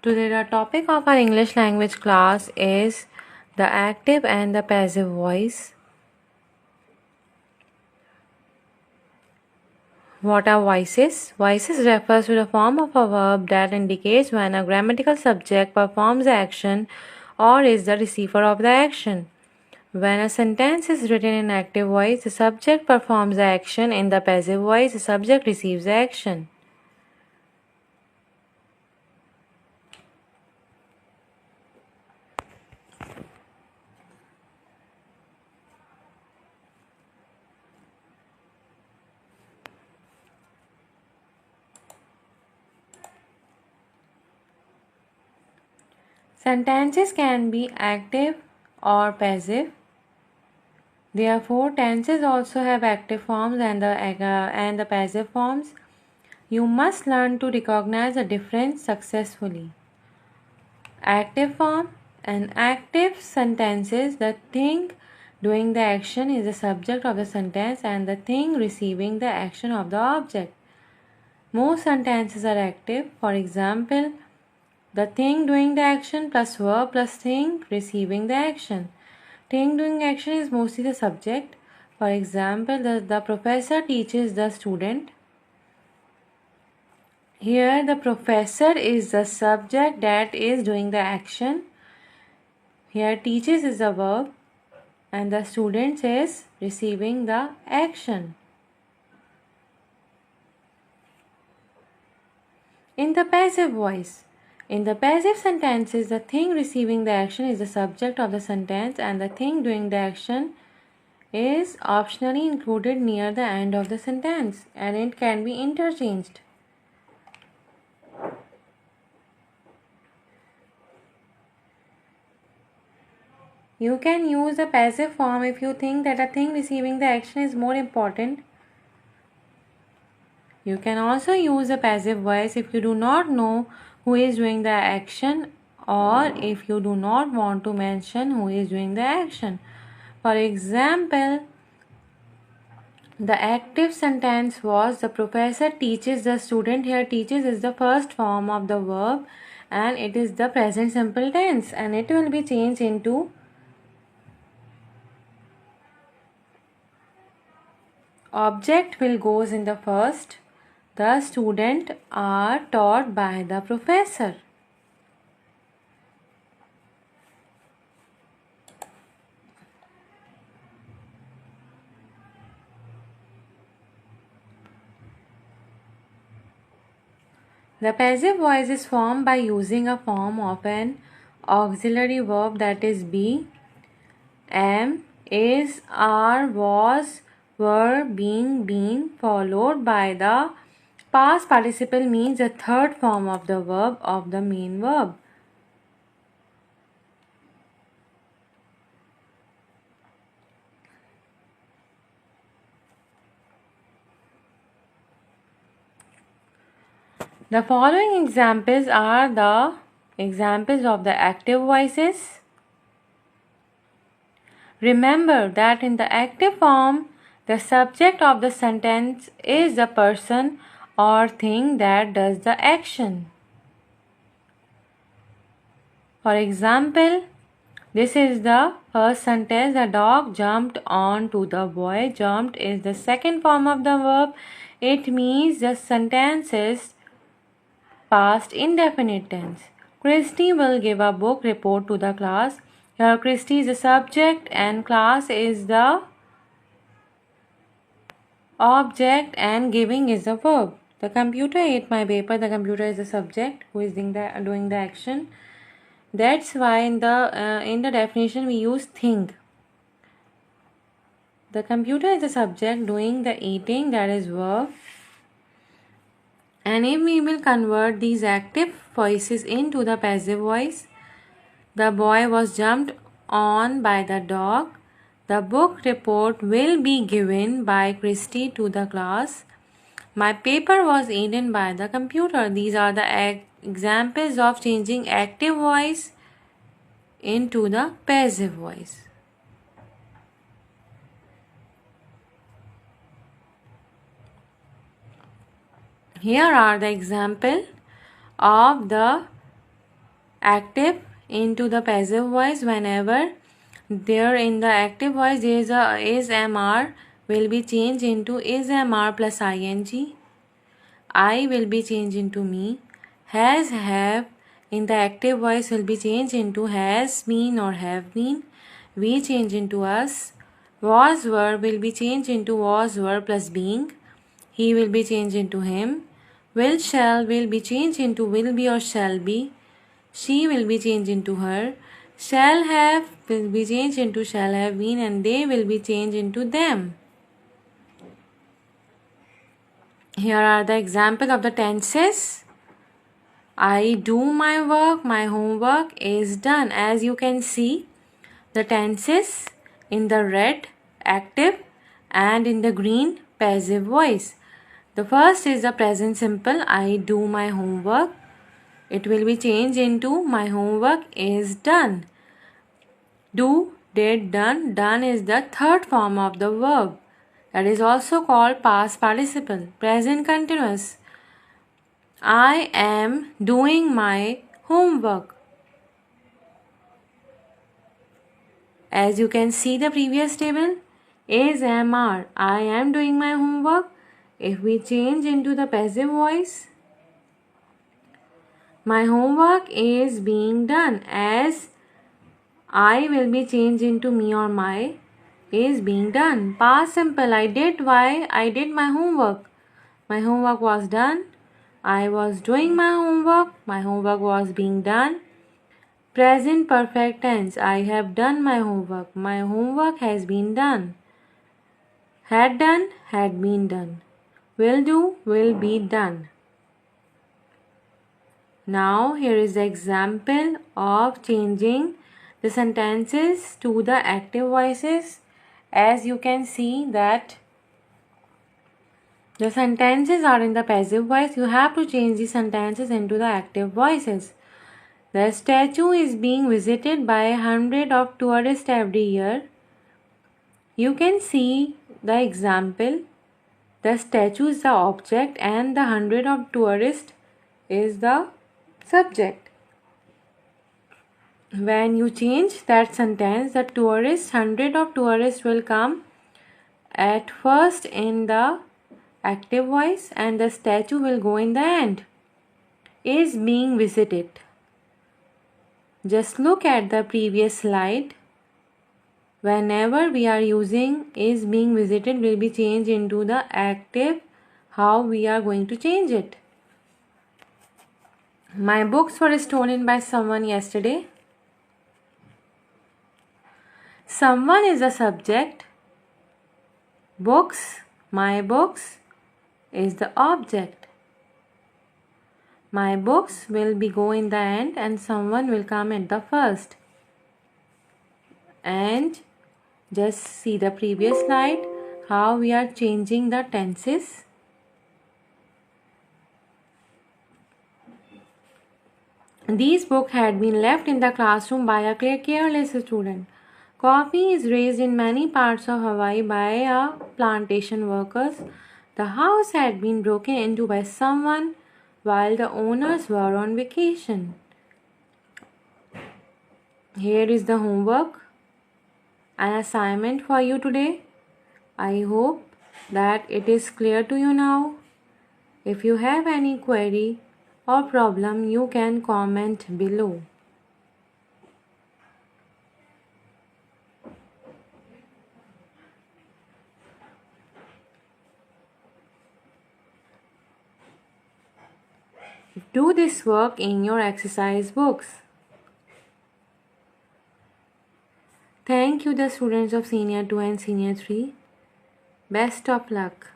Today the topic of our English language class is the active and the passive voice. What are voices? Voices refers to the form of a verb that indicates when a grammatical subject performs the action or is the receiver of the action. When a sentence is written in active voice, the subject performs the action. In the passive voice, the subject receives the action. Sentences can be active or passive. Therefore, tenses also have active forms and the passive forms. You must learn to recognize the difference successfully. Active form. An active sentences, the thing doing the action is the subject of the sentence and the thing receiving the action of the object. Most sentences are active. For example, the thing doing the action plus verb plus thing receiving the action. Thing doing action is mostly the subject. For example, the professor teaches the student. Here the professor is the subject that is doing the action. Here teaches is the verb and the student is receiving the action. In the passive voice, in the passive sentences, the thing receiving the action is the subject of the sentence and the thing doing the action is optionally included near the end of the sentence and it can be interchanged. You can use the passive form if you think that a thing receiving the action is more important. You can also use the passive voice if you do not know who is doing the action or if you do not want to mention who is doing the action. For example, the active sentence was the professor teaches the student. Here teaches is the first form of the verb and it is the present simple tense and it will be changed into object will goes in the first. The student are taught by the professor. The passive voice is formed by using a form of an auxiliary verb that is be, am, is, are, was, were, being, been, followed by the past participle means the third form of the verb of the main verb. The following examples are the examples of the active voices. Remember that in the active form, the subject of the sentence is the person or thing that does the action. For example, this is the first sentence. The dog jumped on to the boy. Jumped is the second form of the verb. It means the sentence is past indefinite tense. Christy will give a book report to the class. Here Christy is the subject and class is the object and giving is the verb. The computer ate my paper. The computer is the subject who is doing the action. That's why in the definition we use thing. The computer is the subject doing the eating, that is verb. And if we will convert these active voices into the passive voice, the boy was jumped on by the dog. The book report will be given by Christy to the class. My paper was eaten by the computer. These are the examples of changing active voice into the passive voice. Here are the example of the active into the passive voice. Whenever there in the active voice there is a is mr, will be changed into is mr plus ing. I will be changed into me. Has, have in the active voice will be changed into has been or have been. We change into us. Was verb will be changed into was verb plus being. He will be changed into him. Will shall will be changed into will be or shall be. She will be changed into her. Shall have will be changed into shall have been, and they will be changed into them. Here are the examples of the tenses. I do my work, my homework is done. As you can see, the tenses in the red active and in the green passive voice. The first is the present simple, I do my homework. It will be changed into my homework is done. Do, did, done. Done is the third form of the verb. That is also called past participle. Present continuous. I am doing my homework. As you can see the previous table, is am I am doing my homework. If we change into the passive voice, my homework is being done. As I will be changed into me or my is being done. Past simple, I did why I did my homework. My homework was done. I was doing my homework. My homework was being done. Present perfect tense, I have done my homework. My homework has been done. Had done, had been done. Will do, will be done. Now here is the example of changing the sentences to the active voices. As you can see that the sentences are in the passive voice. You have to change the sentences into the active voices. The statue is being visited by 100 of tourists every year. You can see the example. The statue is the object and the 100 of tourists is the subject. When you change that sentence, the tourists, 100 of tourists will come at first in the active voice and the statue will go in the end. Is being visited. Just look at the previous slide. Whenever we are using is being visited, will be changed into the active. How we are going to change it? My books were stolen by someone yesterday. Someone is the subject. Books, my books is the object. My books will be go in the end and someone will come at the first. And just see the previous slide how we are changing the tenses. These books had been left in the classroom by a careless student. Coffee is raised in many parts of Hawaii by a plantation workers. The house had been broken into by someone while the owners were on vacation. Here is the homework, an assignment for you today. I hope that it is clear to you now. If you have any query or problem, you can comment below. Do this work in your exercise books. Thank you, the students of Senior 2 and Senior 3. Best of luck.